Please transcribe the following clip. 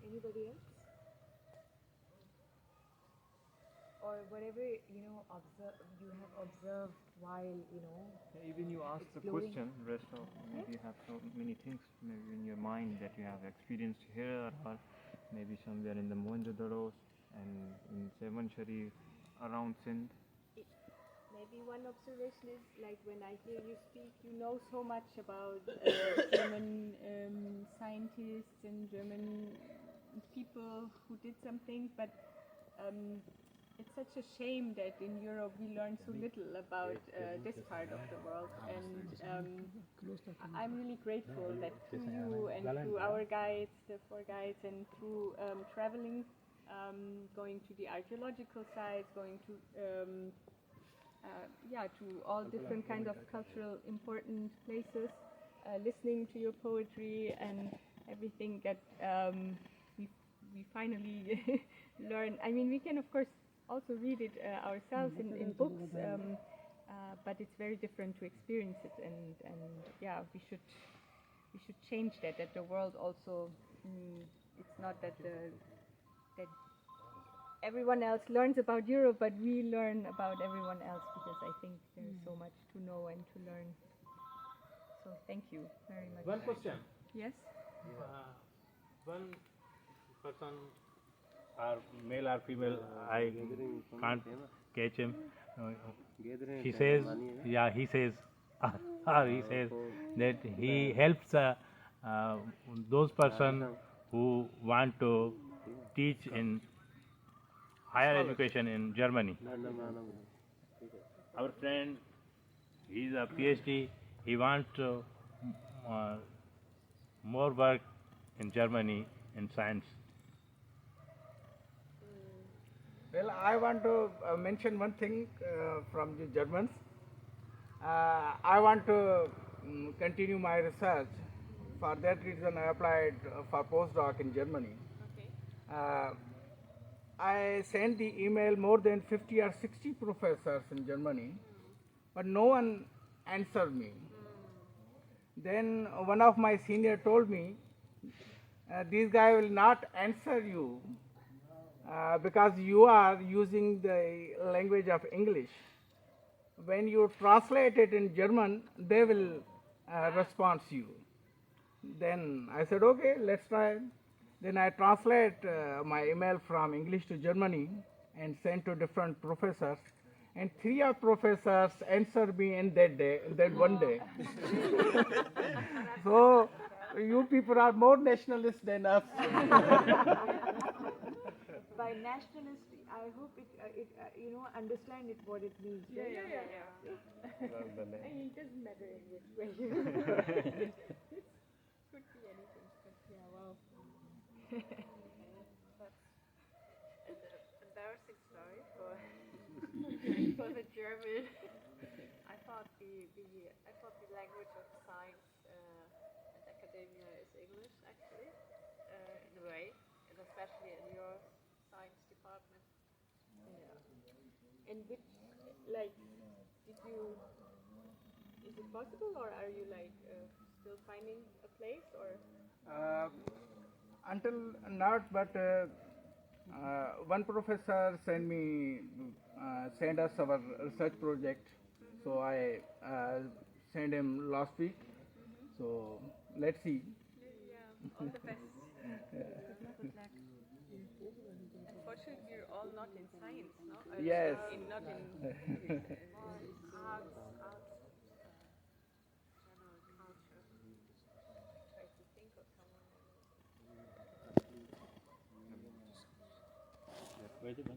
Anybody else? Or whatever, you have observed while, Even you ask the exploring. question, rest of maybe you have so many things maybe in your mind that you have experienced here, or maybe somewhere in the Mohenjo-daros and in Seven Sharif, around Sindh. Maybe one observation is like when I hear you speak, you know so much about German scientists and German people who did something, but it's such a shame that in Europe we learn so little about this part of the world. And I'm really grateful that through you and through our guides, the four guides, and through traveling, going to the archaeological sites, going to to all different kinds of cultural important places, listening to your poetry and everything that we finally learn. I mean, we can of course also read it ourselves in books, but it's very different to experience it. And we should change that. That the world also, it's not that that everyone else learns about Europe, but we learn about everyone else, because I think there's so much to know and to learn. So thank you very much. One question. Yes? One person, or male or female, I can't catch him. He says, he says that he helps those person who want to teach in higher education in Germany. Our friend, he's a PhD. He wants more work in Germany in science. Well, I want to mention one thing from the Germans. I want to continue my research. For that reason, I applied for postdoc in Germany. Okay. I sent the email more than 50 or 60 professors in Germany, but no one answered me. Then one of my senior told me, this guy will not answer you because you are using the language of English. When you translate it in German, they will respond to you. Then I said, okay, let's try. Then I translate my email from English to Germany and sent to different professors. And 3 of professors answered me in that one day. So you people are more nationalist than us. By nationalist, I hope it understand it what it means. Yeah. I mean, it doesn't matter in which way. Could be anything, but yeah, wow. That's an embarrassing story for the German. I thought the language of science and academia is English, actually, in a way, and especially in your science department. Yeah. And which, like, is it possible, or are you still finding a place, or? Until not, but one professor sent us our research project. So I sent him last week. So let's see. Yeah, all the best. Good luck. Unfortunately, we're all not in science, no? Yes. Not in arts, general culture. Try to think of someone. Where's it?